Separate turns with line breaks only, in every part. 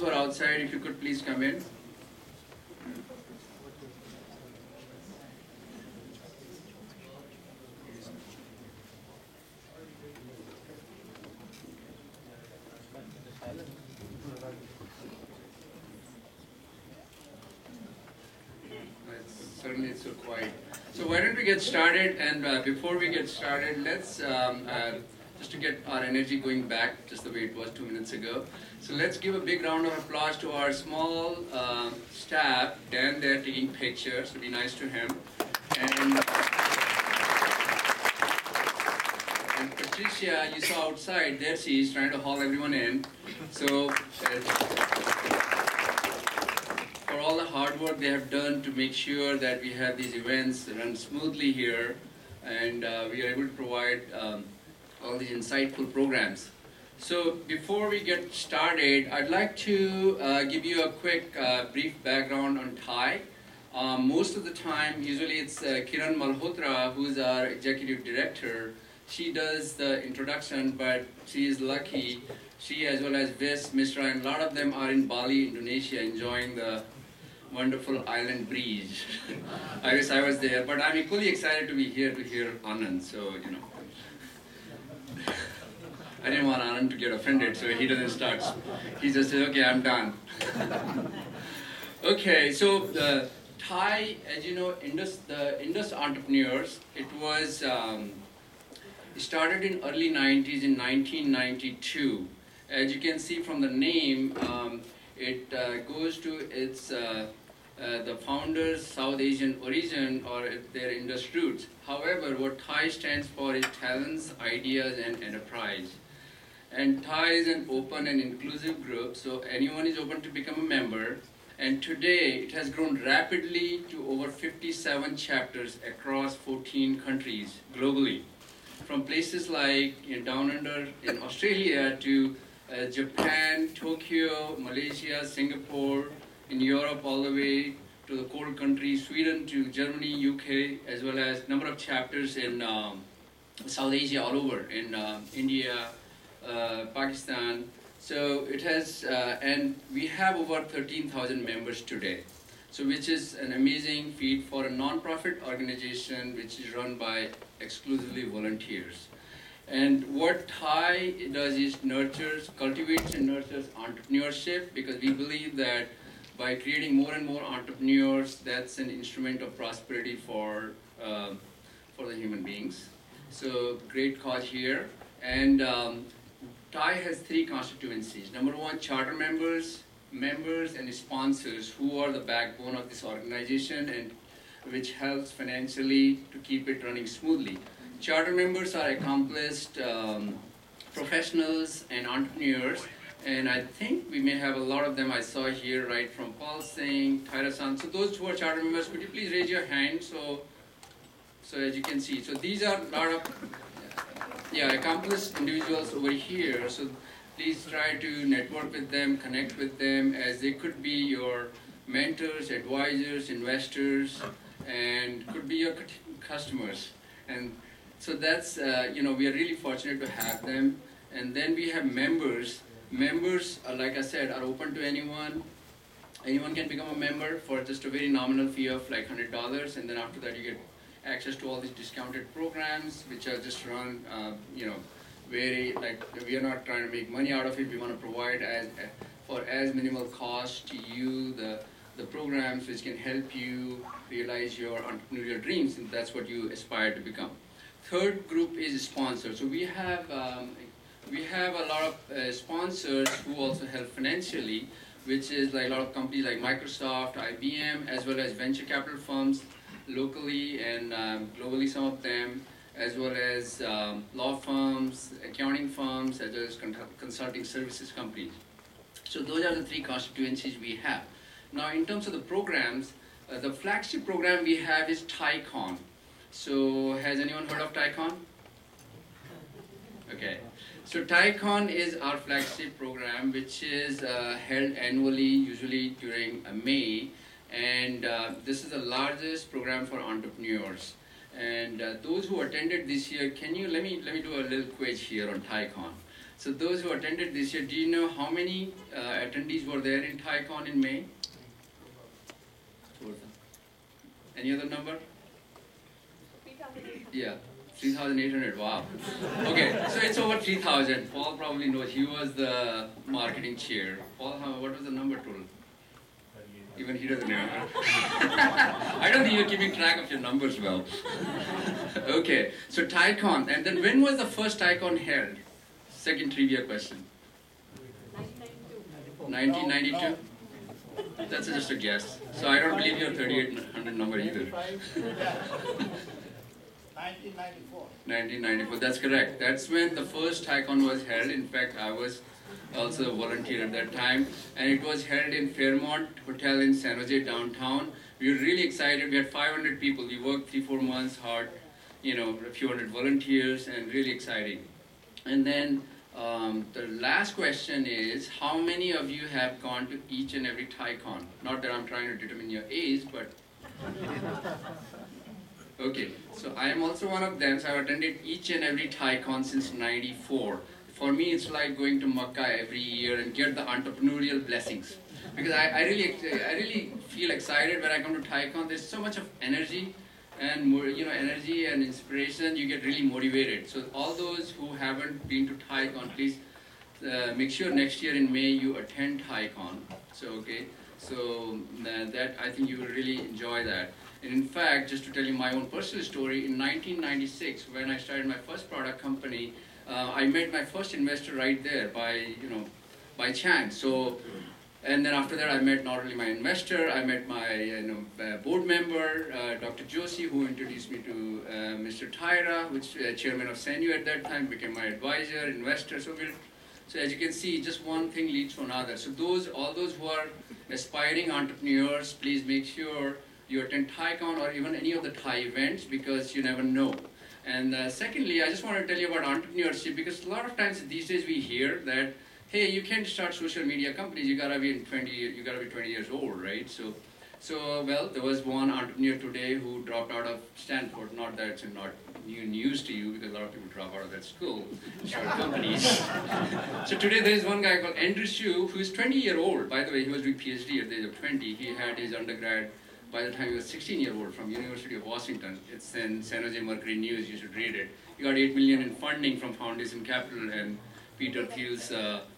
who are outside, if you could please come in. Certainly it's so quiet. So why don't we get started, and before we get started, let's, just to get our energy going back just the way it was 2 minutes ago, so let's give a big round of applause to our small staff. Dan there taking pictures, so be nice to him. And Patricia, you saw outside, there she is trying to haul everyone in. So for all the hard work they have done to make sure that we have these events run smoothly here, and we are able to provide all these insightful programs. So before we get started, I'd like to give you a quick brief background on TIE. Most of the time, usually it's Kiran Malhotra, who's our executive director. She does the introduction, but she is lucky. She, as well as Vis, Mishra, and a lot of them are in Bali, Indonesia, enjoying the wonderful island breeze. I wish I was there, but I'm equally excited to be here to hear Anand, so, you know. I didn't want Anand to get offended, so he doesn't start. He just says, okay, I'm done. Okay, so the Thai, as you know, the Indus entrepreneurs, it was started in early 90s in 1992. As you can see from the name, it goes to its the founders' South Asian origin or their Indus roots. However, what TIE stands for is Talents, Ideas, and Enterprise. And TIE is an open and inclusive group, so anyone is open to become a member. And today, it has grown rapidly to over 57 chapters across 14 countries globally. From places like down under in Australia to Japan, Tokyo, Malaysia, Singapore, in Europe all the way to the cold countries, Sweden to Germany, UK, as well as number of chapters in South Asia all over, in India, Pakistan. So it has, and we have over 13,000 members today. So which is an amazing feat for a non-profit organization which is run by exclusively volunteers. And what TIE does is cultivates and nurtures entrepreneurship, because we believe that by creating more and more entrepreneurs, that's an instrument of prosperity for the human beings. So great cause here. And TIE has 3 constituencies. Number 1, charter members, and sponsors, who are the backbone of this organization and which helps financially to keep it running smoothly. Charter members are accomplished professionals and entrepreneurs, and I think we may have a lot of them I saw here, right from Paul Singh, Tyra-san. So those who are charter members, could you please raise your hand so as you can see. So these are a lot of accomplished individuals over here. So please try to network with them, connect with them, as they could be your mentors, advisors, investors, and could be your customers. And so that's, we are really fortunate to have them. And then we have members. Members, like I said, are open to anyone. Anyone can become a member for just a very nominal fee of like $100, and then after that you get access to all these discounted programs, which are just run, very, like, we are not trying to make money out of it. We want to provide for as minimal cost to you the programs which can help you realize your entrepreneurial dreams, and that's what you aspire to become. Third group is sponsors. So we have a lot of sponsors who also help financially, which is like a lot of companies like Microsoft, IBM, as well as venture capital firms locally and globally, some of them, as well as law firms, accounting firms, as well as consulting services companies. So those are the 3 constituencies we have. Now in terms of the programs, the flagship program we have is TIECon. So has anyone heard of TIECon? Okay. So TIECon is our flagship program, which is held annually, usually during May, and this is the largest program for entrepreneurs. And those who attended this year, let me do a little quiz here on TIECon. So those who attended this year, do you know how many attendees were there in ThaiCon in May? Any other number? 3,800. Yeah, 3,800, wow. Okay, so it's over 3,000. Paul probably knows, he was the marketing chair. Paul, what was the number total? Even he doesn't remember. I don't think you're keeping track of your numbers well. Okay, so ThaiCon, and then when was the first ThaiCon held? Second trivia question. 1992. 1992? That's just a guess. So I don't believe your 3,800 number either.
1994.
1994, that's correct. That's when the first ThaiCon was held. In fact, I was also a volunteer at that time. And it was held in Fairmont Hotel in San Jose downtown. We were really excited. We had 500 people. We worked 3-4 months hard, you know, a few hundred volunteers, and really exciting. And then the last question is, how many of you have gone to each and every ThaiCon? Not that I'm trying to determine your age, but... Okay, so I am also one of them. So I've attended each and every ThaiCon since '94. For me, it's like going to Makkah every year and get the entrepreneurial blessings. Because I really feel excited when I come to ThaiCon. There's so much of energy and more, you know, energy and inspiration. You get really motivated. So all those who haven't been to ThaiCon, please make sure next year in May you attend ThaiCon. So okay, so that I think you will really enjoy that. And in fact, just to tell you my own personal story, in 1996, when I started my first product company, I met my first investor right there by chance. So, and then after that, I met not only my investor, I met my board member, Dr. Joshi, who introduced me to Mr. Tyra, which chairman of Senyu at that time, became my advisor, investor. So as you can see, just one thing leads to another. So all those who are aspiring entrepreneurs, please make sure you attend ThaiCon or even any of the Thai events, because you never know. And secondly, I just want to tell you about entrepreneurship, because a lot of times these days we hear that, hey, you can't start social media companies, you gotta be 20 years old, right? So well, there was one entrepreneur today who dropped out of Stanford. Not that it's not new news to you, because a lot of people drop out of that school and start companies. So today there is one guy called Andrew Shue, who is 20-year-old. By the way, he was doing PhD at the age of 20. He had his undergrad by the time he was 16-year-old from University of Washington. It's in San Jose Mercury News, you should read it. He got $8 million in funding from Foundation Capital and Peter Thiel's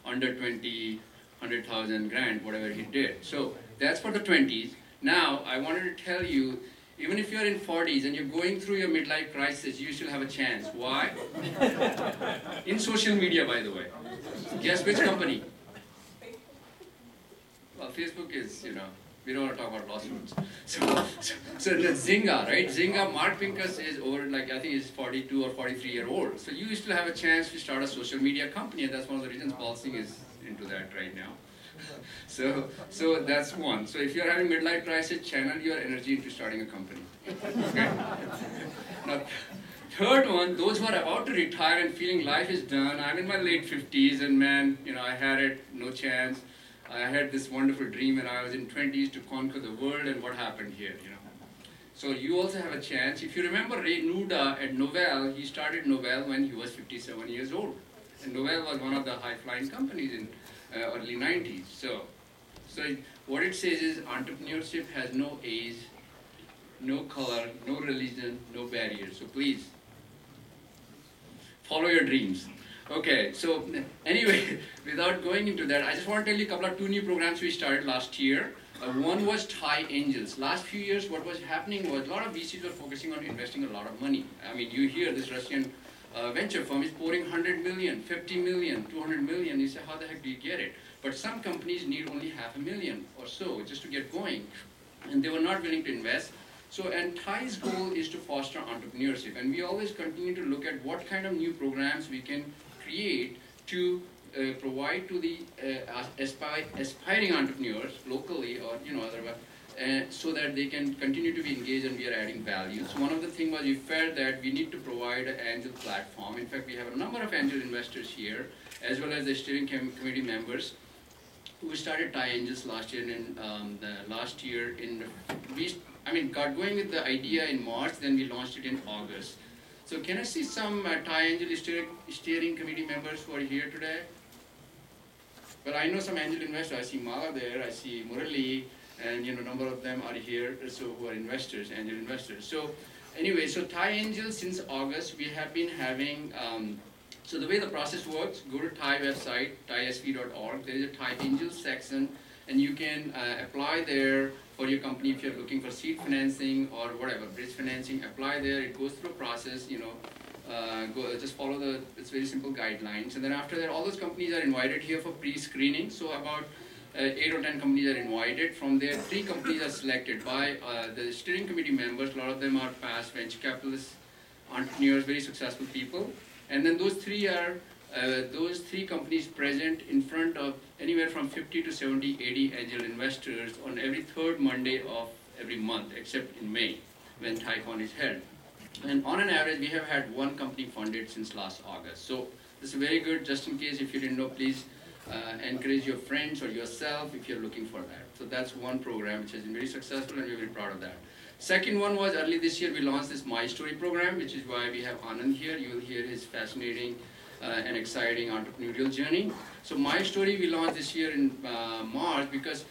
under 20, 100,000 grant, whatever he did. So that's for the 20s. Now, I wanted to tell you, even if you're in 40s and you're going through your midlife crisis, you still have a chance. Why? In social media, by the way. Guess which company? Well, Facebook is, we don't want to talk about lawsuits. So Zynga, right? Zynga, Mark Pincus is over, I think he's 42 or 43-year-old. So you still have a chance to start a social media company, and that's one of the reasons Paul Singh is into that right now. So that's one. So if you're having midlife crisis, channel your energy into starting a company. Okay? Now, third one, those who are about to retire and feeling life is done. I'm in my late 50s, and man, I had it, no chance. I had this wonderful dream when I was in 20s to conquer the world, and what happened here, So you also have a chance. If you remember Ray Nuda at Novell, he started Novell when he was 57 years old. And Novell was one of the high-flying companies in early 90s. So what it says is entrepreneurship has no age, no color, no religion, no barriers. So please, follow your dreams. Okay, so anyway, without going into that, I just want to tell you a couple of two new programs we started last year. One was Thai Angels. Last few years, what was happening was a lot of VCs were focusing on investing a lot of money. I mean, you hear this Russian venture firm is pouring 100 million, 50 million, 200 million. You say, how the heck do you get it? But some companies need only $500,000 or so just to get going. And they were not willing to invest. So, and Thai's goal is to foster entrepreneurship. And we always continue to look at what kind of new programs we can create to provide to the aspiring entrepreneurs locally or otherwise, so that they can continue to be engaged and we are adding value. So one of the things was we felt that we need to provide an angel platform. In fact, we have a number of angel investors here, as well as the steering committee members who started Thai Angels last year. And got going with the idea in March, then we launched it in August. So can I see some Thai Angel steering committee members who are here today? Well, I know some angel investors. I see Mala there, I see Murali, and a number of them are here, so who are investors, angel investors. So anyway, so Thai Angel, since August, we have been having, so the way the process works, go to Thai website, thaisv.org, there is a Thai Angel section, and you can apply there for your company if you're looking for seed financing or whatever, bridge financing, apply there, it goes through a process, just follow it's very simple guidelines, and then after that all those companies are invited here for pre-screening. So about 8 or 10 companies are invited. From there 3 companies are selected by the steering committee members. A lot of them are past venture capitalists, entrepreneurs, very successful people, and then those three companies present in front of anywhere from 50 to 70, 80 angel investors on every 3rd Monday of every month, except in May when ThaiCon is held. And on an average, we have had 1 company funded since last August. So this is very good. Just in case if you didn't know, please encourage your friends or yourself if you're looking for that. So that's one program which has been very successful, and we're very proud of that. Second one was early this year we launched this My Story program, which is why we have Anand here. You will hear his fascinating and exciting entrepreneurial journey. So My Story we launched this year in March because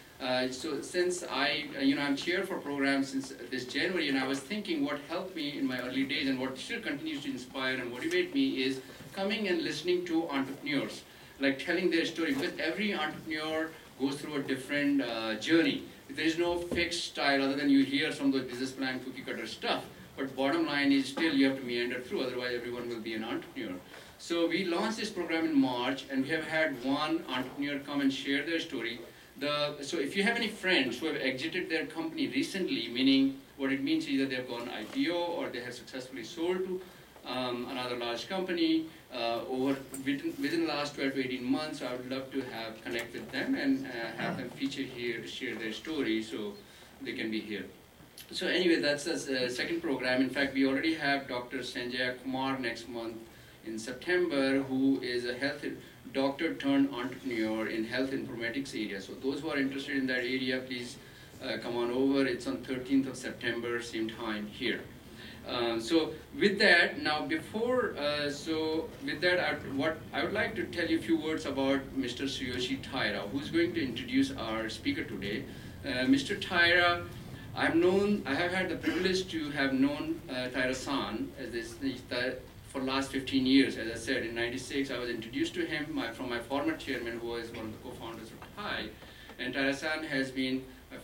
so since I'm chair for programs since this January, and I was thinking what helped me in my early days and what still continues to inspire and motivate me is coming and listening to entrepreneurs, like telling their story, because every entrepreneur goes through a different journey. There is no fixed style other than you hear some of the business plan cookie cutter stuff, but bottom line is still you have to meander through, otherwise everyone will be an entrepreneur. So we launched this program in March, and we have had 1 entrepreneur come and share their story. So if you have any friends who have exited their company recently, meaning what it means is either they have gone IPO or they have successfully sold to another large company within the last 12 to 18 months, I would love to connect with them and have them featured here to share their story so they can be here. So anyway, that's the second program. In fact, we already have Dr. Sanjay Kumar next month in September, who is a health doctor turned entrepreneur in health informatics area. So those who are interested in that area, please come on over. It's on 13th of September, same time here. So with that, now I would like to tell you a few words about Mr. Tsuyoshi Taira, who's going to introduce our speaker today. Mr. Taira, I have had the privilege to have known Taira-san for the last 15 years. As I said, in '96 I was introduced to him from my former chairman, who was one of the co-founders of Thai. And Taira-san has been a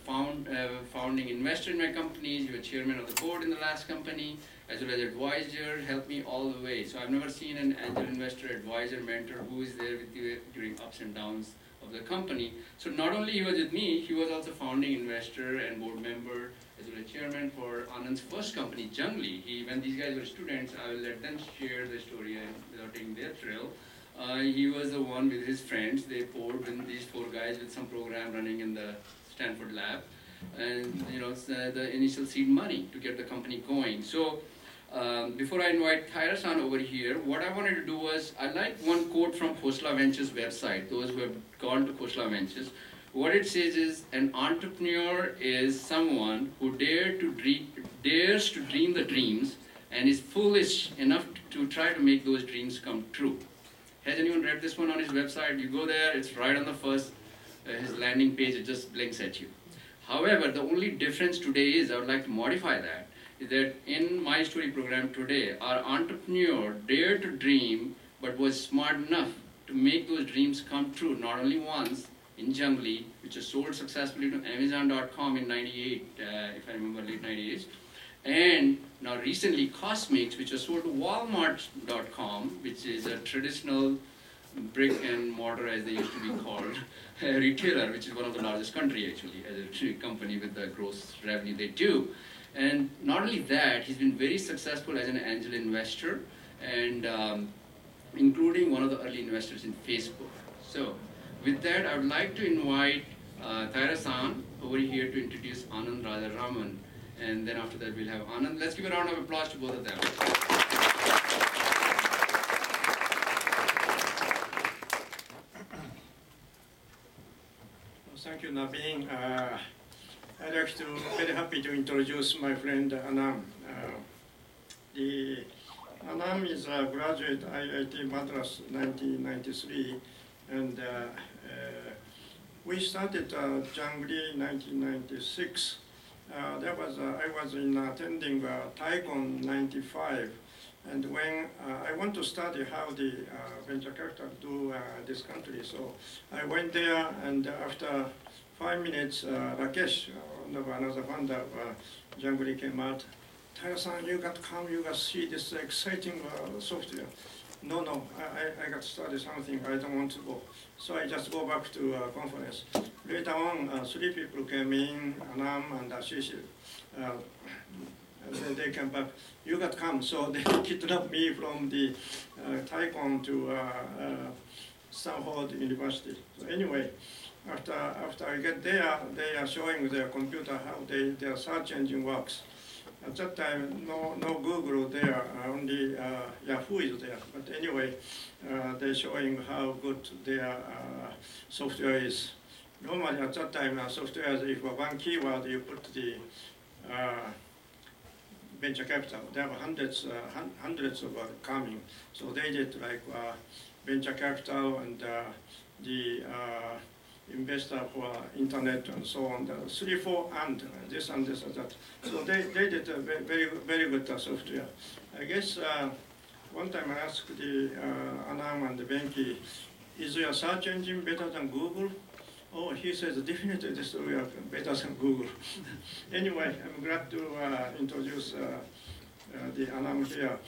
founding investor in my companies. He was chairman of the board in the last company, as well as advisor, helped me all the way. So I've never seen an angel investor, advisor, mentor who is there with you during ups and downs of the company. So not only he was with me, he was also founding investor and board member, as well as chairman for Anand's first company, Jungli. When these guys were students, I will let them share their story without taking their thrill. He was the one with his friends. They poured in these 4 guys with some program running in the Stanford lab, and the initial seed money to get the company going. So before I invite Taira-san over here, what I wanted to do was, I like one quote from Khosla Ventures website, those who have gone to Khosla Ventures. What it says is, an entrepreneur is someone who dares to dream the dreams and is foolish enough to try to make those dreams come true. Has anyone read this one on his website? You go there, it's right on the first, his landing page, it just blinks at you. However, the only difference today is, I would like to modify that, is that in My Story program today, our entrepreneur dared to dream, but was smart enough to make those dreams come true, not only once, in Jungli, which was sold successfully to Amazon.com in '98, if I remember, late '98s, and now recently Cosmix, which was sold to Walmart.com, which is a traditional brick and mortar, as they used to be called, retailer, which is one of the largest country actually, as a company with the gross revenue they do. And not only that, he's been very successful as an angel investor, and including one of the early investors in Facebook. So with that, I would like to invite Taira-san over here to introduce Anand Rajaraman, and then after that we'll have Anand. Let's give a round of applause to both of them.
Thank you, Naveen. I'd like to very happy to introduce my friend Anand. Anand is a graduate IIT Madras 1993, and we started Jangri 1996. I was in attending TICON 95, and when I want to study how the venture capital do this country, so I went there, and after 5 minutes, Rakesh, another founder of Jangri, came out. Tyler-san, you got to come, you got to see this exciting software. No, I got to study something, I don't want to go. So I just go back to conference. Later on, 3 people came in, Anand and Ashish. And they came back, you got to come. So they kidnapped me from the TICON to Stanford University. So anyway, after I get there, they are showing their computer how their search engine works. At that time, no Google there, only Yahoo is there. But anyway, they're showing how good their software is. Normally at that time, software, if one keyword you put the venture capital, there are hundreds of coming. So they did like venture capital and the investor for internet and so on, the 3, 4 and this and that. So they did a very good software. I guess one time I asked the Anand and Benki, is your search engine better than Google? Oh, he says definitely this will be better than Google. Anyway, I'm glad to introduce the Anand here.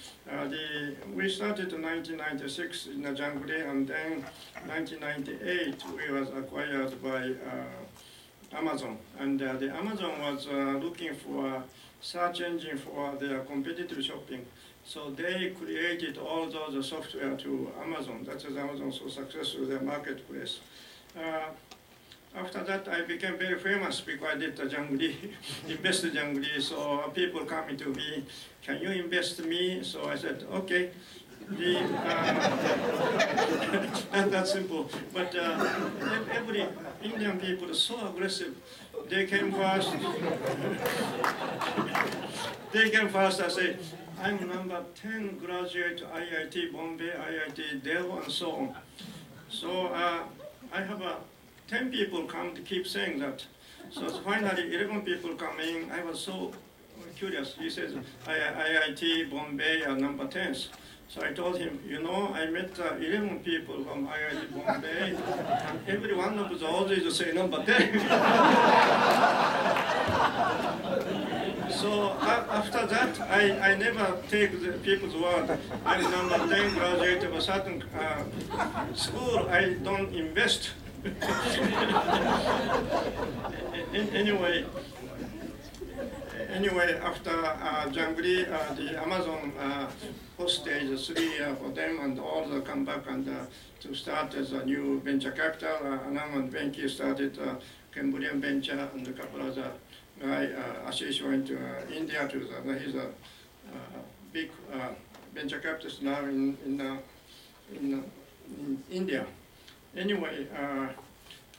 We started in 1996 in Jangri, and then 1998 we was acquired by Amazon. And the Amazon was looking for search engine for their competitive shopping. So they created all those software to Amazon. That is Amazon so successful, their marketplace. After that, I became very famous because I did the Jangri, invested Jangri. So people coming to me, can you invest me? So I said, okay. That's simple. But every Indian people are so aggressive. They came first. I say, I'm number 10 graduate IIT Bombay, IIT Delhi, and so on. So I have 10 people come to keep saying that. So finally 11 people come in. I was so curious. He says, IIT Bombay are number 10. So I told him, you know, I met 11 people from IIT Bombay, and every one of them always say number 10. So after that, I never take the people's word. I'm number 10 graduate of a certain school. I don't invest. Anyway, after Jangri, the Amazon hostage 3 years for them, and all the come back and to start as a new venture capital. Anand and Benki started Cambodian venture, and a couple of other guy, Ashish went to India to he's a big venture capitalist now in India. Anyway,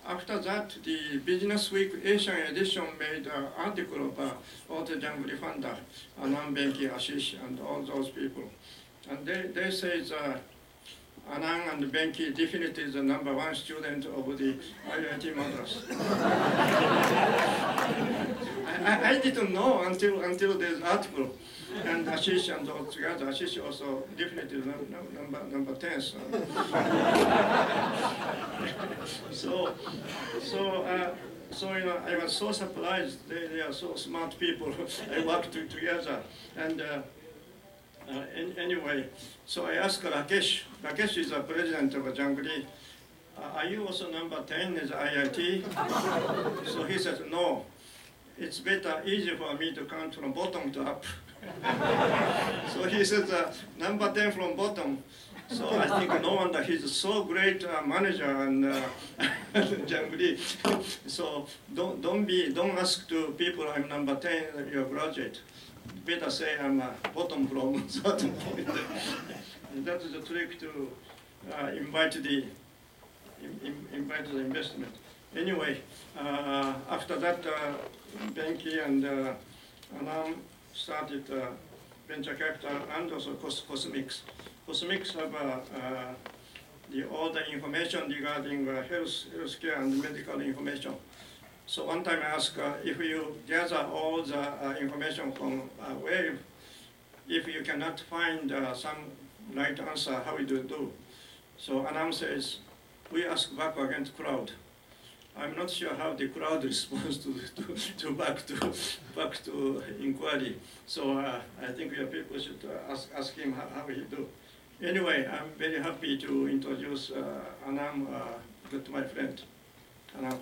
after that, the Business Week Asian edition made an article about all the Jangri founder, Anand, Benki, Ashish, and all those people. And they say Anand and Benki definitely is the #1 student of the IIT Madras. I didn't know until this article. And Ashish and all together, Ashish also definitely number 10. So you know, I was so surprised. They are so smart people. I worked together, and anyway, so I asked Rakesh. Rakesh is the president of Jangri. Are you also number 10 as IIT? So he said, no. It's easier for me to count from bottom to up. So he said, number 10 from bottom. So I think no wonder he's so great manager and Jangri. So don't ask to people I'm number 10 you're graduate. Better say I'm bottom from certain point. And that is the trick to invite the investment. Anyway, after that, Benki and Anand started venture capital and also cosmics. Cosmics have all the information regarding healthcare and medical information. So one time I asked if you gather all the information from a wave, if you cannot find some right answer, how you do? So Anand says, we ask back against crowd. I'm not sure how the crowd responds to back to inquiry. So I think your people should ask him how he do. Anyway, I'm very happy to introduce Anand, to my friend. Anand.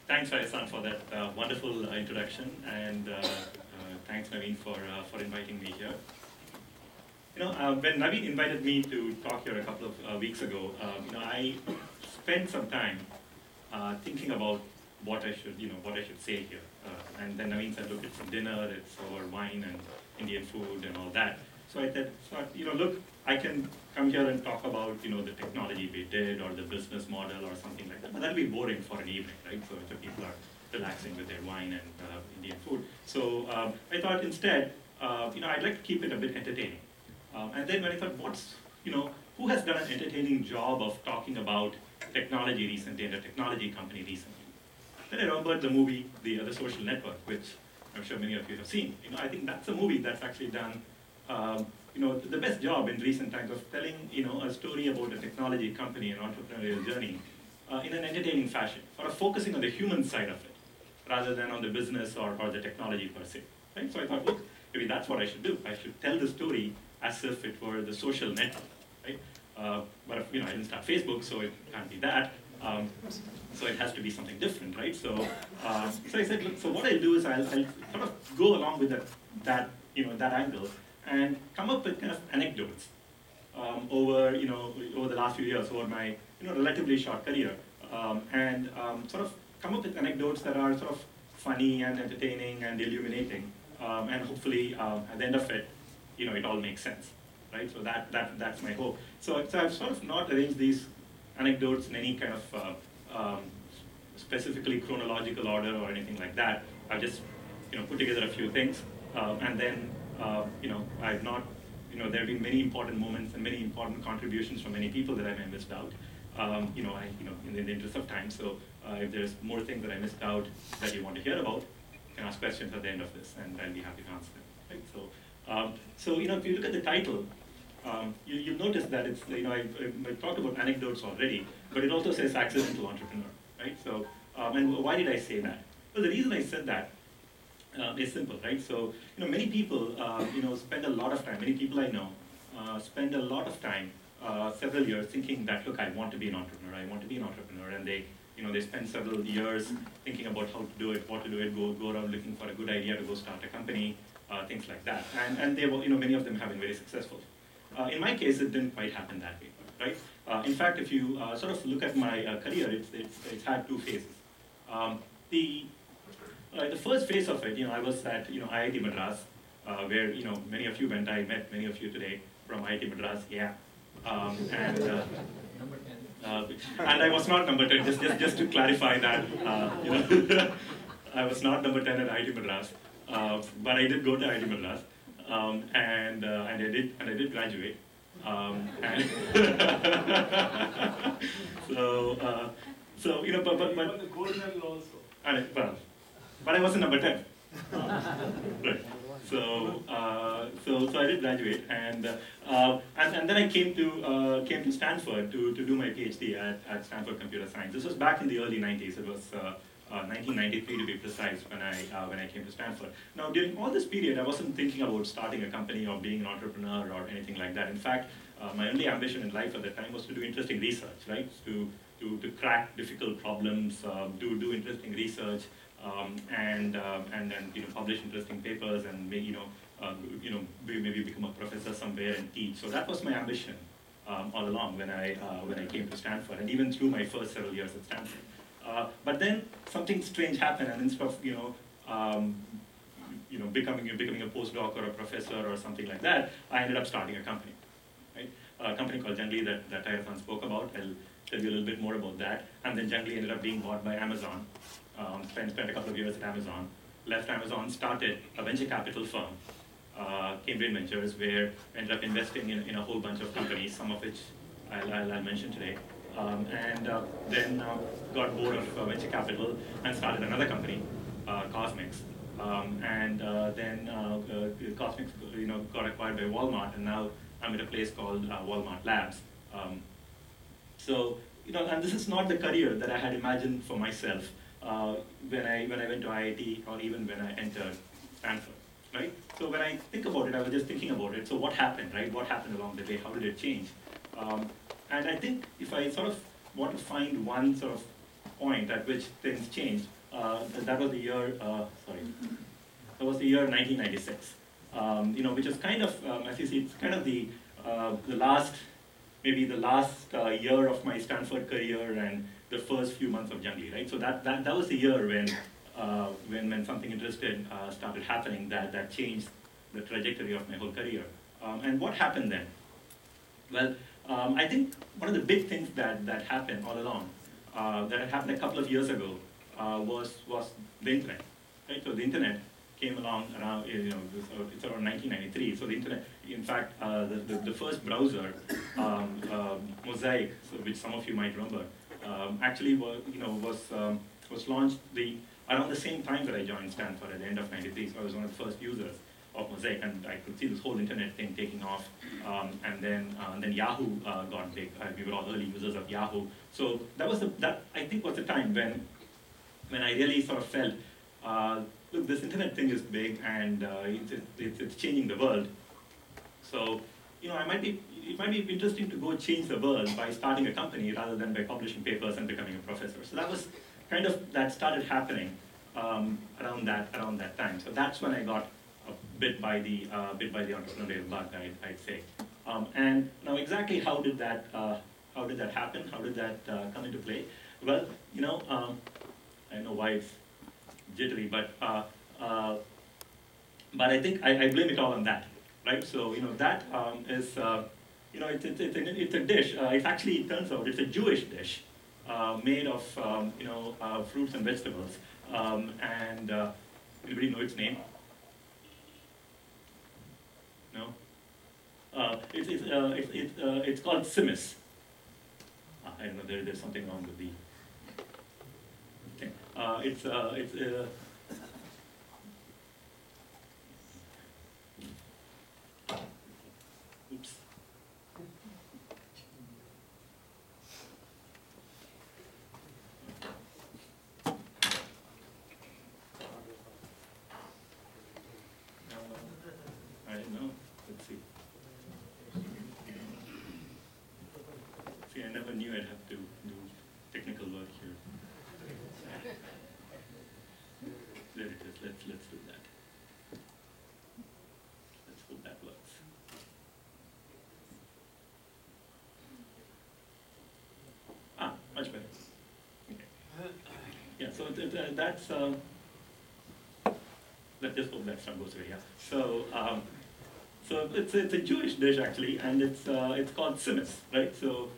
Thanks, Rajan, for that wonderful introduction, and thanks, Naveen, for inviting me here. You know, when Naveen invited me to talk here a couple of weeks ago, I spent some time thinking about what I should say here. And then Naveen said, look, it's dinner, it's over wine and Indian food and all that. So I thought, look, I can come here and talk about, the technology we did or the business model or something like that. But that'll be boring for an evening, right? So the people are relaxing with their wine and Indian food. So I thought instead, I'd like to keep it a bit entertaining. And then when I thought, who has done an entertaining job of talking about technology recently and a technology company recently? Then I remembered the movie, The Social Network, which I'm sure many of you have seen. I think that's a movie that's actually done, the best job in recent times of telling, a story about a technology company, an entrepreneurial journey, in an entertaining fashion, sort of focusing on the human side of it, rather than on the business or the technology per se. Right? So I thought, look, maybe that's what I should do. I should tell the story as if it were the social network, right? But I didn't start Facebook, so it can't be that. So it has to be something different, right? So I said, look, so what I'll do is I'll sort of go along with that angle and come up with kind of anecdotes over the last few years, over my relatively short career, and sort of come up with anecdotes that are sort of funny and entertaining and illuminating, and hopefully at the end of it, it all makes sense, right? So that's my hope. So I've sort of not arranged these anecdotes in any kind of specifically chronological order or anything like that. I've just put together a few things, and then I've not there have been many important moments and many important contributions from many people that I may have missed out. In the interest of time. So if there's more things that I missed out that you want to hear about, you can ask questions at the end of this, and I'll be happy to answer them. Right? So if you look at the title, you'll notice that it's I talked about anecdotes already, but it also says accidental entrepreneur, right? So and why did I say that? Well, the reason I said that is simple, right? So many people spend a lot of time. Many people I know spend a lot of time, several years, thinking that look, I want to be an entrepreneur. I want to be an entrepreneur, and they they spend several years thinking about how to do it, what to do it, go around looking for a good idea to go start a company, things like that. And they were many of them have been very successful. In my case, it didn't quite happen that way, right? In fact, if you sort of look at my career, it's had two phases. The first phase of it, I was at IIT Madras, where many of you went. I met many of you today from IIT Madras. Yeah, and and I was not number 10. Just to clarify that, I was not number 10 at IIT Madras, but I did go to IIT Madras, and I did graduate. And so but the gold medal also. But I wasn't number 10. Right. So I did graduate, and then I came to Stanford to do my PhD at Stanford Computer Science. This was back in the early 90s. It was 1993 to be precise when I came to Stanford. Now during all this period, I wasn't thinking about starting a company or being an entrepreneur or anything like that. In fact, my only ambition in life at the time was to do interesting research, right? To crack difficult problems, do interesting research. And publish interesting papers and maybe become a professor somewhere and teach. So that was my ambition all along when I came to Stanford, and even through my first several years at Stanford. But then something strange happened, and instead of becoming a postdoc or a professor or something like that, I ended up starting a company. Right? a company called Junglee that Taira-san spoke about. I'll tell you a little bit more about that. And then Junglee ended up being bought by Amazon. Spent a couple of years at Amazon. Left Amazon, started a venture capital firm, Cambridge Ventures, where I ended up investing in a whole bunch of companies, some of which I'll mention today. Then got bored of venture capital and started another company, Cosmics. Then Cosmics, got acquired by Walmart, and now I'm at a place called Walmart Labs. And this is not the career that I had imagined for myself when I went to IIT or even when I entered Stanford, right? So when I think about it, I was just thinking about it. So what happened, right? What happened along the way? How did it change? And I think if I sort of want to find one sort of point at which things changed, that was the year, that was the year 1996. Which is kind of, as you see, it's kind of the last, maybe the last year of my Stanford career and the first few months of Junglee, right? So that was the year when something interesting started happening that changed the trajectory of my whole career. And what happened then? Well, I think one of the big things that happened all along, that had happened a couple of years ago, was the internet, right? So the internet came along around, it's around 1993. So the internet, in fact, the first browser, Mosaic, which some of you might remember, actually was launched around the same time that I joined Stanford at the end of '93. So I was one of the first users of Mosaic, and I could see this whole internet thing taking off. And then Yahoo got big. We were all early users of Yahoo. So that I think was the time when I really sort of felt, look, this internet thing is big, and it's changing the world. So it might be interesting to go change the world by starting a company rather than by publishing papers and becoming a professor. So that was kind of, that started happening around that time. So that's when I got bit by the entrepreneurial bug, I'd say. And now, exactly how did that happen? How did that come into play? Well, I don't know why it's jittery, but I think I blame it all on that, right? So that is it's a dish. It turns out it's a Jewish dish made of fruits and vegetables. Anybody know its name? No. It's called simis. I don't know. There's something wrong with the thing. Oops. I don't know. Let's see. See, I never knew I'd have to do technical work here. There it is. Let's do that. Let's hope that works. Much better. Okay. Yeah. So that's. Let's just hope that stuff goes away. Yeah. So it's a Jewish dish actually, and it's called simis, right? So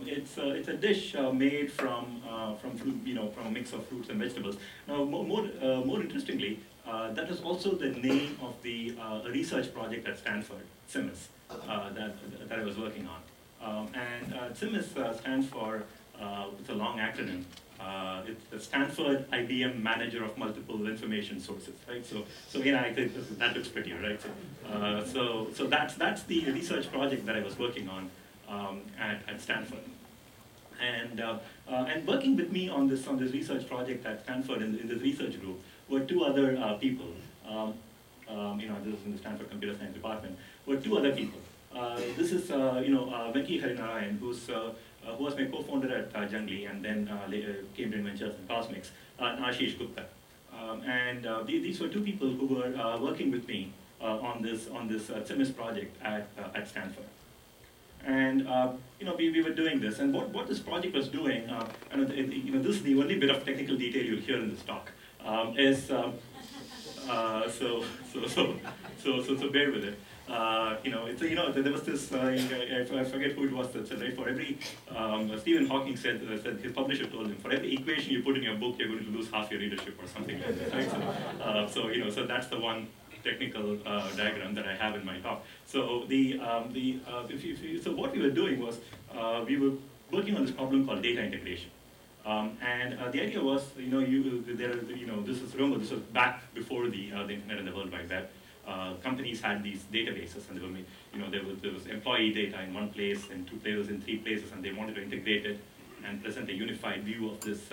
it's a dish made from from a mix of fruits and vegetables. Now, more interestingly, that is also the name of the research project at Stanford, simis, that I was working on. And simis stands for, it's a long acronym. It's the Stanford IBM Manager of Multiple Information Sources, right? So I think that looks prettier, right? So that's the research project that I was working on at Stanford, and working with me on this research project at Stanford in this research group were two other people. This is in the Stanford Computer Science Department. Were two other people. This is Venki Harinarayan, who was my co-founder at Junglee, and then Cambridge Ventures and Cosmics, and Ashish Gupta. These were two people who were working with me on this simis project at Stanford. And we were doing this, and what this project was doing, this is the only bit of technical detail you'll hear in this talk, so bear with it. There was this, I forget who it was that said, right, for every, Stephen Hawking said his publisher told him, for every equation you put in your book, you're going to lose half your readership or something like that, right? So that's the one technical diagram that I have in my talk. So so what we were doing was, we were working on this problem called data integration. The idea was, this was back before the internet and the World Wide Web. Companies had these databases, and there was employee data in one place, and 2 places in 3 places, and they wanted to integrate it and present a unified view of this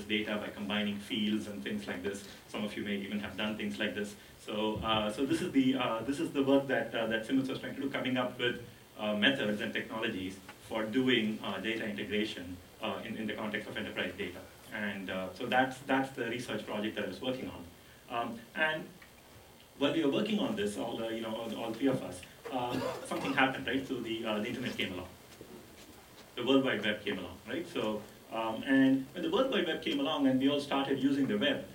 data by combining fields and things like this. Some of you may even have done things like this. So this is the work that Simmons was trying to do, coming up with methods and technologies for doing data integration in the context of enterprise data. And so that's the research project that I was working on. And while we were working on this, all 3 of us, something happened, right? So the internet came along. The World Wide Web came along, right? So, and when the World Wide Web came along and we all started using the web,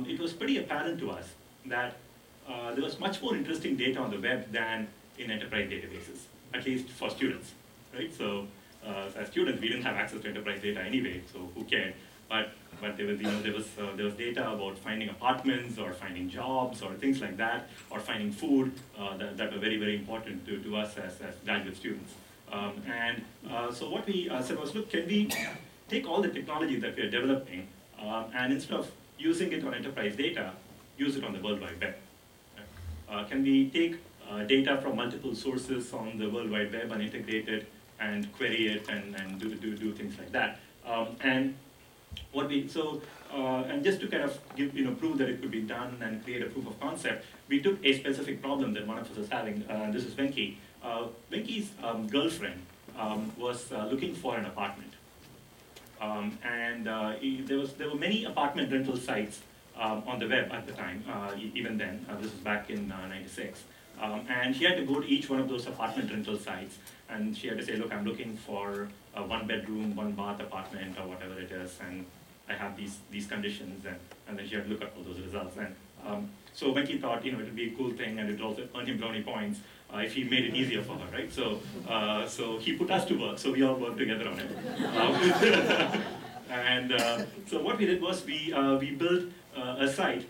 it was pretty apparent to us that there was much more interesting data on the web than in enterprise databases, at least for students, right? So, as students, we didn't have access to enterprise data anyway, so who cared? But there was data about finding apartments or finding jobs or things like that, or finding food that were very, very important to us as graduate students. So what we said was, look, can we take all the technology that we are developing and instead of using it on enterprise data, use it on the World Wide Web? Can we take data from multiple sources on the World Wide Web and integrate it and query it and do things like that? And just to kind of prove that it could be done and create a proof of concept, we took a specific problem that one of us was having. This is Venki. Venki's girlfriend was looking for an apartment, there were many apartment rental sites on the web at the time. Even then, this was back in '96, and she had to go to each one of those apartment rental sites, and she had to say, look, I'm looking for a 1-bedroom, 1-bath apartment or whatever it is, and I have these conditions, and then she had to look at all those results. And so Venki thought, it would be a cool thing, and it would also earn him brownie points if he made it easier for her, right? So he put us to work, so we all worked together on it. So what we did was we built a site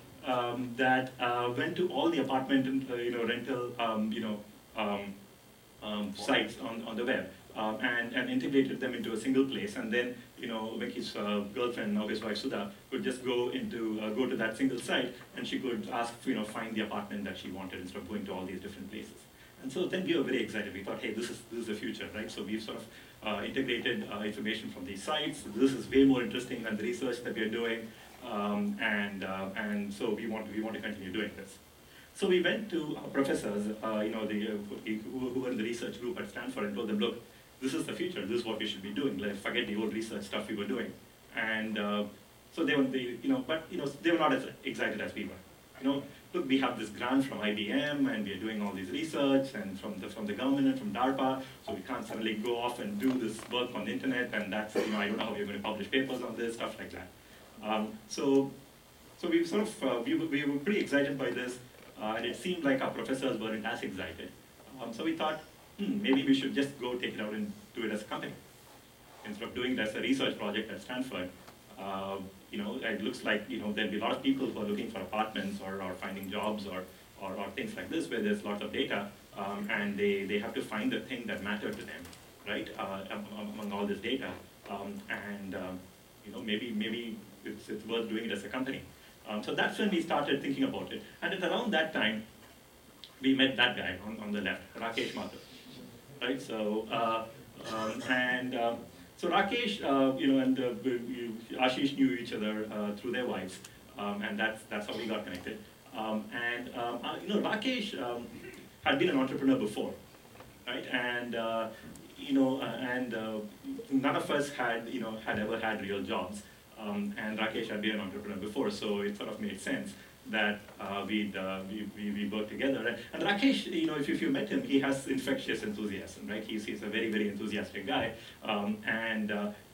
that went to all the apartment rental sites on the web and integrated them into a single place. And then Venki's girlfriend, now his wife Sudha, could just go to that single site, and she could ask find the apartment that she wanted instead of going to all these different places. And so then we were very excited. We thought, hey, this is the future, right? So we've sort of integrated information from these sites. This is way more interesting than the research that we're doing, and so we want to continue doing this. So we went to professors, who were in the research group at Stanford, and told them, look, this is the future. This is what we should be doing. Let's forget the old research stuff we were doing. And so they were not as excited as we were. Look, we have this grant from IBM, and we're doing all this research, and from the government and from DARPA, so we can't suddenly go off and do this work on the internet, and that's, I don't know how we're going to publish papers on this, stuff like that. So we sort of, we were pretty excited by this, and it seemed like our professors weren't as excited. So we thought, maybe we should just go take it out and do it as a company. Instead of doing it as a research project at Stanford, it looks like there'll be a lot of people who are looking for apartments or finding jobs or things like this where there's lots of data, and they have to find the thing that mattered to them, right? Among all this data, maybe it's worth doing it as a company. So that's when we started thinking about it, and at around that time, we met that guy on the left, Rakesh Mathur, right? So Rakesh, and Ashish knew each other through their wives, and that's how we got connected. Rakesh had been an entrepreneur before, right? And none of us had ever had real jobs, and Rakesh had been an entrepreneur before, so it sort of made sense that we work together. And Rakesh, if you met him, he has infectious enthusiasm, right? He's a very, very enthusiastic guy,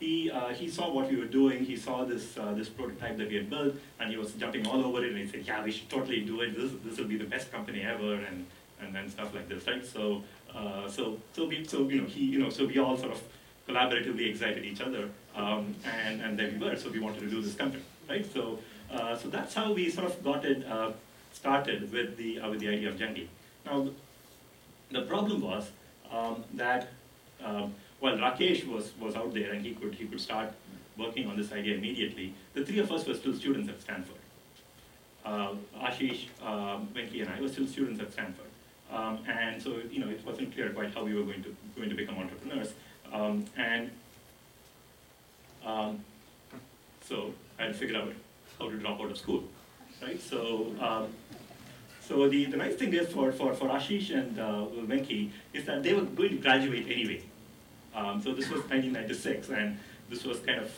he saw what we were doing. He saw this prototype that we had built, and he was jumping all over it. And he said, "Yeah, we should totally do it. This will be the best company ever." and then stuff like this, right? So we all sort of collaboratively excited each other, and there we were. So we wanted to do this company, right? So that's how we sort of got it started with the idea of Jungle. Now, the problem was that while Rakesh was out there and he could start working on this idea immediately, the three of us were still students at Stanford. Ashish, Venki, and I were still students at Stanford, and so it wasn't clear quite how we were going to become entrepreneurs. So I had to figure out how to drop out of school, right? So the nice thing is for Ashish and Venki is that they were going to graduate anyway. So this was 1996, and this was kind of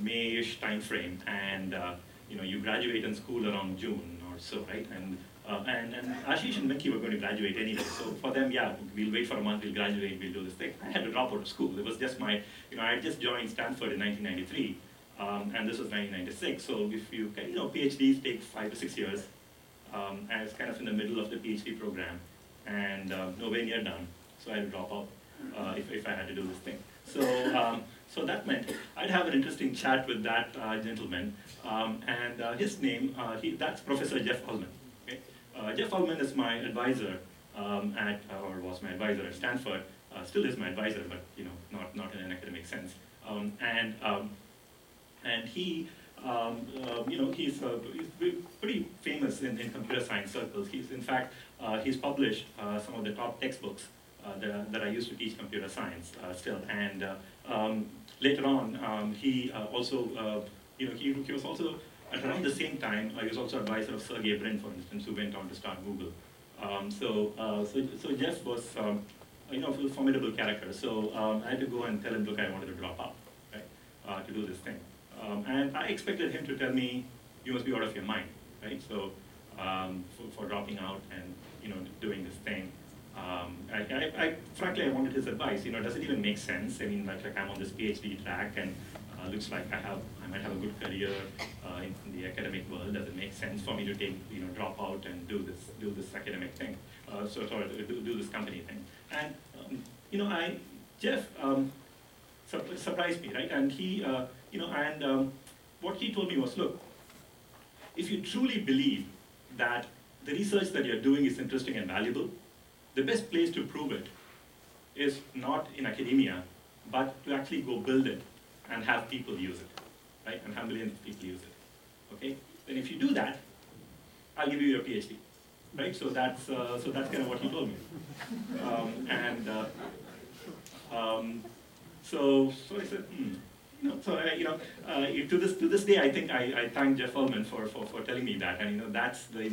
May-ish time frame, and you graduate in school around June or so, right? And Ashish and Venki were going to graduate anyway. So for them, yeah, we'll wait for a month, we'll graduate, we'll do this thing. I had to drop out of school. It was just I had just joined Stanford in 1993, and this was 1996. So if you PhDs take 5 to 6 years. I was kind of in the middle of the PhD program, and nowhere near done, so I had to drop out if I had to do this thing. So that meant I'd have an interesting chat with that gentleman, and his name, that's Professor Jeff Ullman. Okay? Jeff Ullman is my advisor or was my advisor at Stanford, still is my advisor, but not in an academic sense. And he, he's pretty famous in computer science circles. In fact, he's published some of the top textbooks that I used to teach computer science still. And later on, he also, he was also, at around the same time, he was also advisor of Sergey Brin, for instance, who went on to start Google. So Jeff was, a formidable character. So I had to go and tell him, look, I wanted to drop out, right, to do this thing. And I expected him to tell me, you must be out of your mind, right? So for dropping out and doing this thing, frankly I wanted his advice. Does it even make sense? I mean, like I'm on this PhD track, and looks like I might have a good career in the academic world. Does it make sense for me to take drop out and do this academic thing? Do this company thing? And Jeff surprised me, right? And he what he told me was, look, if you truly believe that the research that you're doing is interesting and valuable, the best place to prove it is not in academia, but to actually go build it and have people use it, right? And have millions of people use it, okay? Then if you do that, I'll give you your PhD, right? So that's kind of what he told me. So I said, to this day, I think I thank Jeff Ullman for telling me that, and that's the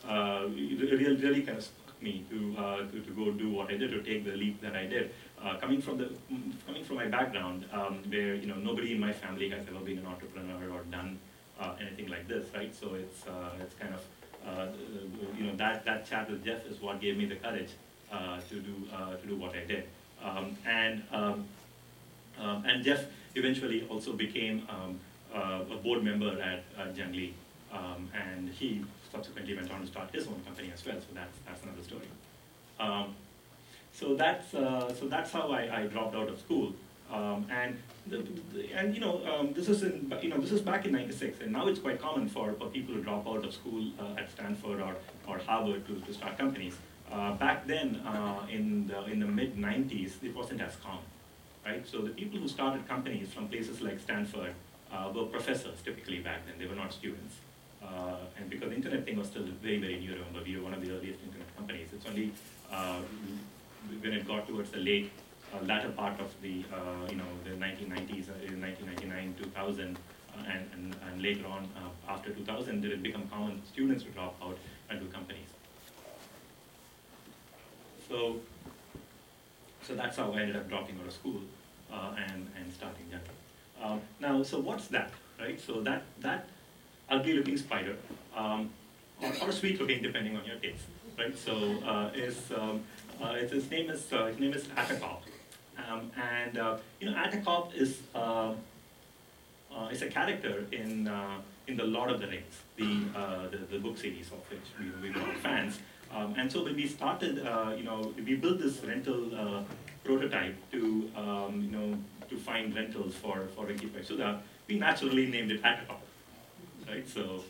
it really kind of struck me to go do what I did, to take the leap that I did. Coming from my background, where nobody in my family has ever been an entrepreneur or done anything like this, right? So it's kind of that chat with Jeff is what gave me the courage to do what I did, and Jeff eventually also became a board member at Junglee, and he subsequently went on to start his own company as well. So that's another story. So that's how I dropped out of school, this is back in '96, and now it's quite common for people to drop out of school at Stanford or Harvard to start companies. Back then, in the mid '90s, it wasn't as common. Right? So the people who started companies from places like Stanford were professors typically back then. They were not students. And because the internet thing was still very, very new, remember, we were one of the earliest internet companies. It's only when it got towards the latter part of the 1990s, 1999, 2000, and later on after 2000, did it become common students to drop out and do companies. So that's how I ended up dropping out of school and starting Jungle. Now, so what's that, right? So that ugly-looking spider, or sweet-looking, depending on your taste, right? So his name is Atacop, and Atacop is a character in the Lord of the Rings, the book series of which we were all fans. And so when we started, we built this rental prototype to, to find rentals for Ricky Five. So we naturally named it Atacop, right? So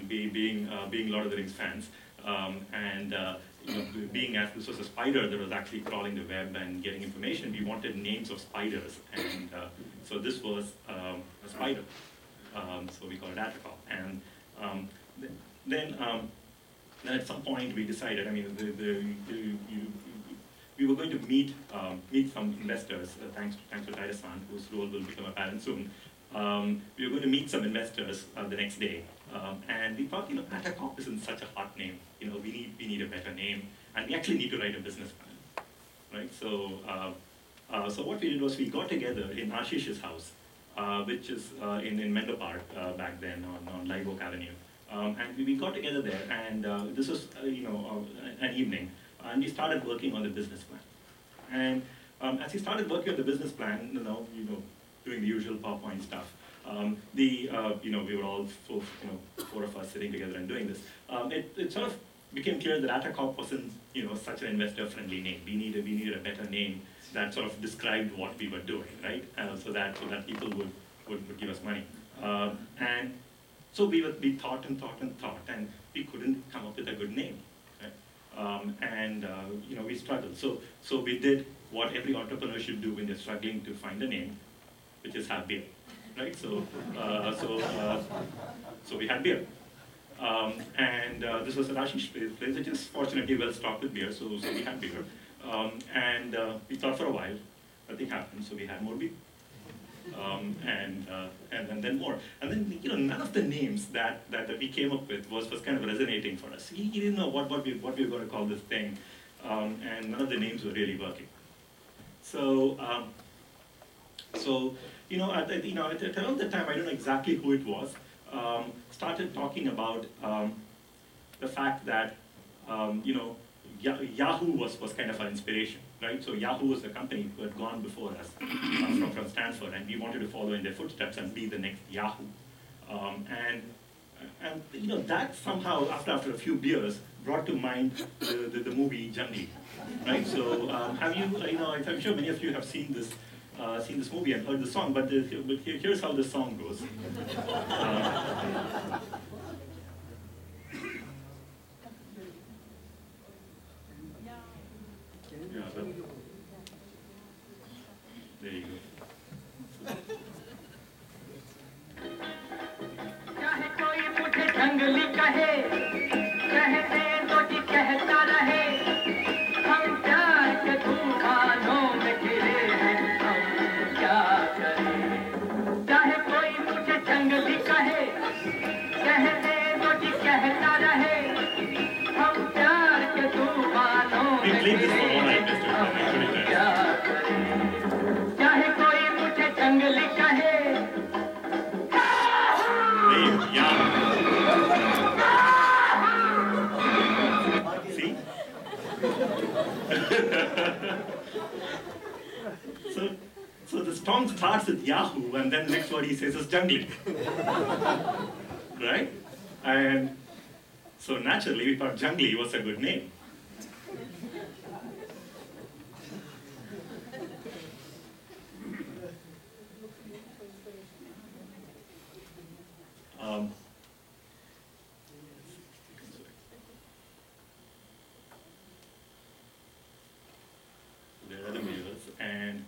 being Lord of the Rings fans, and being as this was a spider that was actually crawling the web and getting information, we wanted names of spiders, and so this was a spider. So we called it Atacop, and then at some point we decided, I mean, we were going to meet some investors, thanks to Taida-san, whose role will become apparent soon. We were going to meet some investors the next day, and we thought, Atacop isn't such a hot name. We need a better name, and we actually need to write a business plan, right? So what we did was we got together in Ashish's house, which is in Menlo Park back then on Live Oak Avenue. And we got together there, and this was an evening, and we started working on the business plan. And as we started working on the business plan, doing the usual PowerPoint stuff, we were all four of us sitting together and doing this. It sort of became clear that Atacop wasn't such an investor-friendly name. We needed a better name that sort of described what we were doing, right? So that people would give us money. And so we thought and thought and thought, and we couldn't come up with a good name, right? We struggled. So we did what every entrepreneur should do when they're struggling to find a name, which is have beer, right? So we had beer. This was an Ashish place, which is fortunately well stocked with beer, so we had beer. We thought for a while, nothing happened, so we had more beer. And then more. And then, none of the names that we came up with was kind of resonating for us. We didn't know what we were going to call this thing, and none of the names were really working. So, at around the time, I don't know exactly who it was, started talking about the fact that, Yahoo was kind of our inspiration, right? So Yahoo was the company who had gone before us from Stanford, and we wanted to follow in their footsteps and be the next Yahoo. That somehow, after a few beers, brought to mind the movie Jungli, right? So have you, I'm sure many of you have seen this movie and heard the song, but here's how the song goes. There you go. चाहे कोई मुझे जंगली कहे, कहते तो जी कहता रहे, हम प्यार के तूफानों में घिरे हैं, हम क्या करें? चाहे कोई मुझे जंगली कहे, कहते तो जी कहता रहे, हम प्यार के तूफानों में घिरे हैं, हम क्या करें? चाहे कोई मुझे जंगली कहे. See? so the song starts with Yahoo, and then next word he says is jungly. Right? And so naturally we thought jungly was a good name. There are the mirrors, and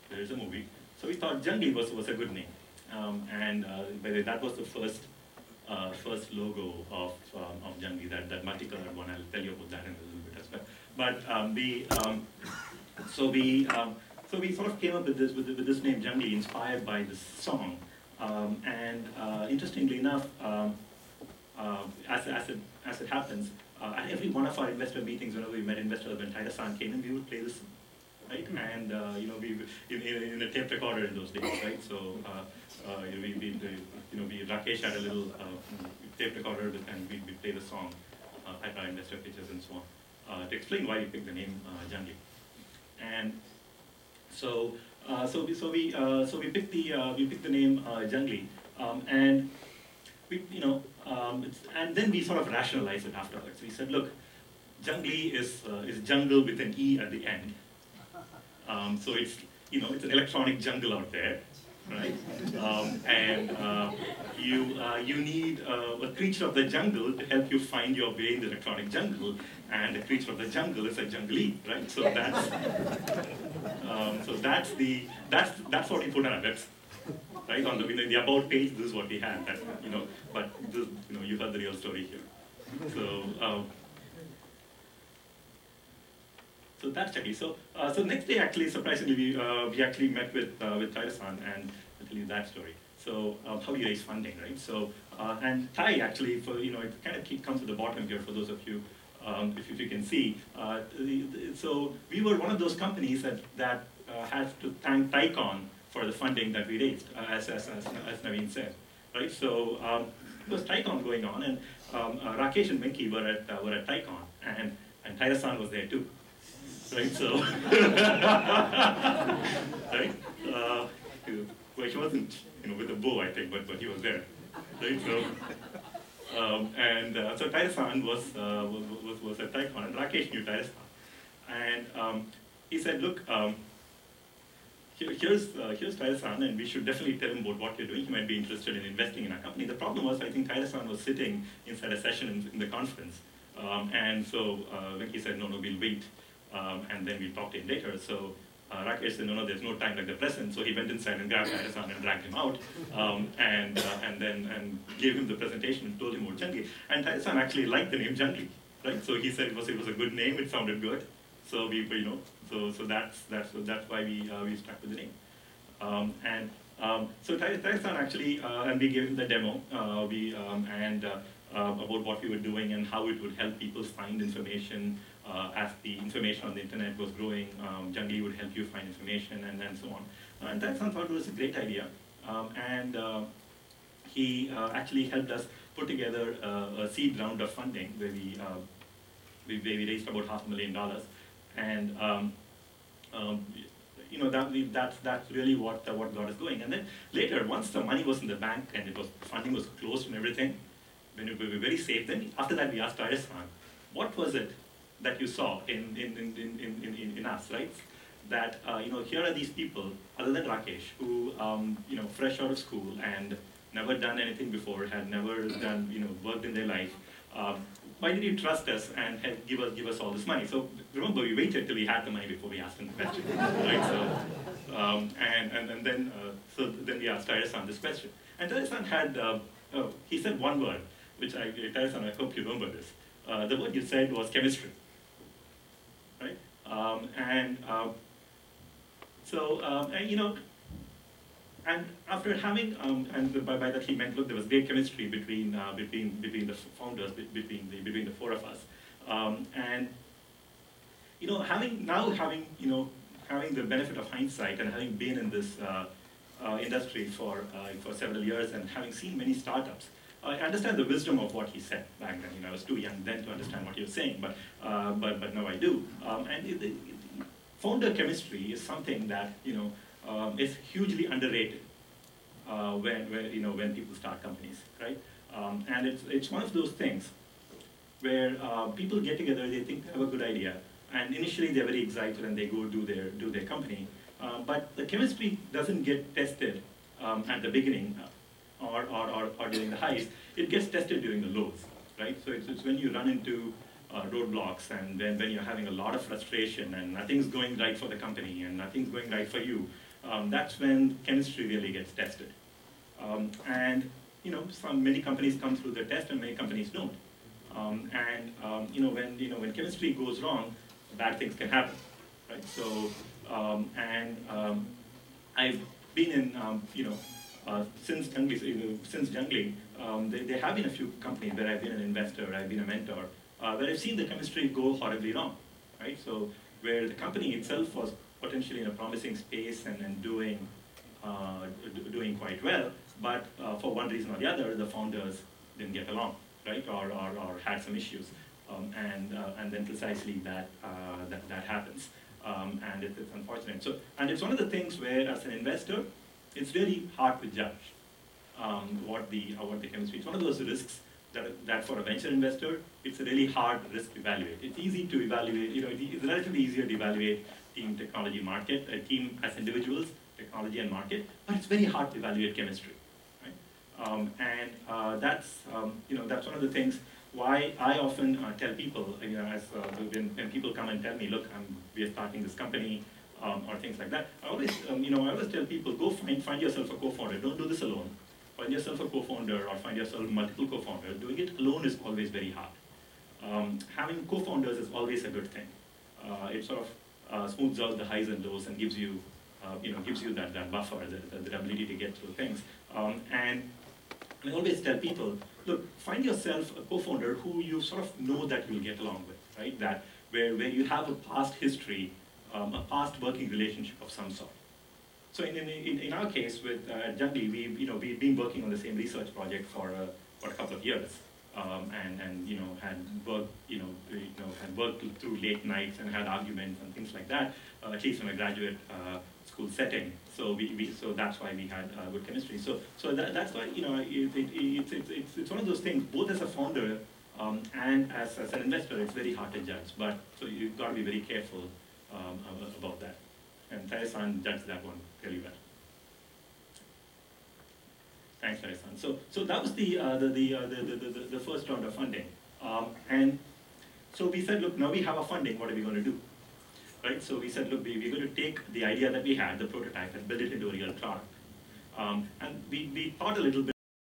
there is a movie. So we thought Jungli was a good name, by the way, that was the first logo of Jungli, that multicolored one. I'll tell you about that in a little bit as well. But so we sort of came up with this name Jungli, inspired by this song. Interestingly enough, as it happens, at every one of our investor meetings, whenever we met investors, when Taida-san came in, we would play this, right? And we in a tape recorder in those days, right? So Rakesh had a little tape recorder, and we play the song at our investor pitches and so on to explain why we picked the name Jungli. And so we picked the name Jungli, and we and then we sort of rationalized it afterwards. We said, look, Jungly is jungle with an E at the end. So it's, it's an electronic jungle out there, right? And you need a creature of the jungle to help you find your way in the electronic jungle, and the creature of the jungle is a junglee, right? So that's what we put on our website, right? On the about page, this is what we had. That, but this, you heard the real story here. So that's Chucky. So next day, actually, surprisingly, we actually met with Tai-san, and I'll tell you that story. So how do you raise funding, right? So and Tai actually, it kind of comes to the bottom here for those of you, if you can see. So we were one of those companies that had to thank TaiCon for the funding that we raised, as Naveen said, right? So it was TaiCon going on, and Rakesh and Venki were at TaiCon, and Tai-san was there too. Right, so, right, well, he wasn't, with a bow, I think, but he was there, right, so, so Tai-san was at TaiCon, and Rakesh knew Tai-san, and he said, look, here's Tai-san, and we should definitely tell him about what you're doing. He might be interested in investing in our company. The problem was, I think Tai-san was sitting inside a session in the conference, and so Venki said, no, we'll wait. And then we'll talk to him later. So Rakesh said, no, there's no time like the present. So he went inside and grabbed Tai-san and dragged him out, and then gave him the presentation and told him about Junglee. And Tai-san actually liked the name Junglee, right? So he said it was a good name. It sounded good. So so that's why we stuck with the name. So Tai-san actually, and we gave him the demo. About what we were doing and how it would help people find information. As the information on the internet was growing, Junglee would help you find information, and so on. And Tai-san thought it was a great idea, and he actually helped us put together a seed round of funding where we raised about $500,000, and that's really what got us going. And then later, once the money was in the bank and funding was closed and everything, when we were very safe, then after that we asked Tai-san, what was it that you saw in us, right? That here are these people, other than Rakesh, who fresh out of school and never done anything before, had never done worked in their life. Why did you trust us and give us all this money? So remember, we waited till we had the money before we asked them the question, right? So then we asked Tai-san this question, and Tai-san had he said one word, which Tai-san, I hope you remember this. The word you said was chemistry. Right? And after having, and by that he meant, look, there was great chemistry between the founders, between the four of us, having the benefit of hindsight and having been in this industry for several years and having seen many startups. I understand the wisdom of what he said back then. I was too young then to understand what he was saying, but now I do. Founder chemistry is something that is hugely underrated when people start companies, right? And it's one of those things where people get together, they think they have a good idea, and initially they're very excited and they go do their company, but the chemistry doesn't get tested at the beginning. Or during the highs, it gets tested during the lows, right? So it's when you run into roadblocks and when you're having a lot of frustration and nothing's going right for the company and nothing's going right for you, that's when chemistry really gets tested. Many companies come through the test and many companies don't. When chemistry goes wrong, bad things can happen, right? So I've been in since Junglee, there have been a few companies where I've been an investor, I've been a mentor, where I've seen the chemistry go horribly wrong, right? So where the company itself was potentially in a promising space and doing quite well, but for one reason or the other, the founders didn't get along, right? Or had some issues, and then precisely that happens, and it's unfortunate. So, and it's one of the things where, as an investor, it's really hard to judge what the chemistry is. One of those risks that for a venture investor, it's a really hard risk to evaluate. It's easy to evaluate, it's relatively easier to evaluate team, technology, market, a team as individuals, technology and market, but it's very hard to evaluate chemistry, right? That's one of the things why I often tell people, when people come and tell me, look, we are starting this company, or things like that, I always tell people, go find yourself a co-founder. Don't do this alone. Find yourself a co-founder or find yourself multiple co-founders. Doing it alone is always very hard. Having co-founders is always a good thing. It sort of smooths out the highs and lows and gives you that buffer, the ability to get through things. And I always tell people, look, find yourself a co-founder who you sort of know that you'll get along with, right? That where you have a past history, a past working relationship of some sort. So in our case with Jagdi, we've been working on the same research project for a couple of years, and had worked through late nights and had arguments and things like that, at least in a graduate school setting. So so that's why we had good chemistry. So that's why it's one of those things. Both as a founder and as an investor, it's very hard to judge. But so you've got to be very careful about that. And Thayasan judged that one really well. Thanks, Thayasan. So that was the first round of funding. And so we said, look, now we have a funding, what are we going to do? Right? So we said, look, we're going to take the idea that we had, the prototype, and build it into a real product. And we thought a little bit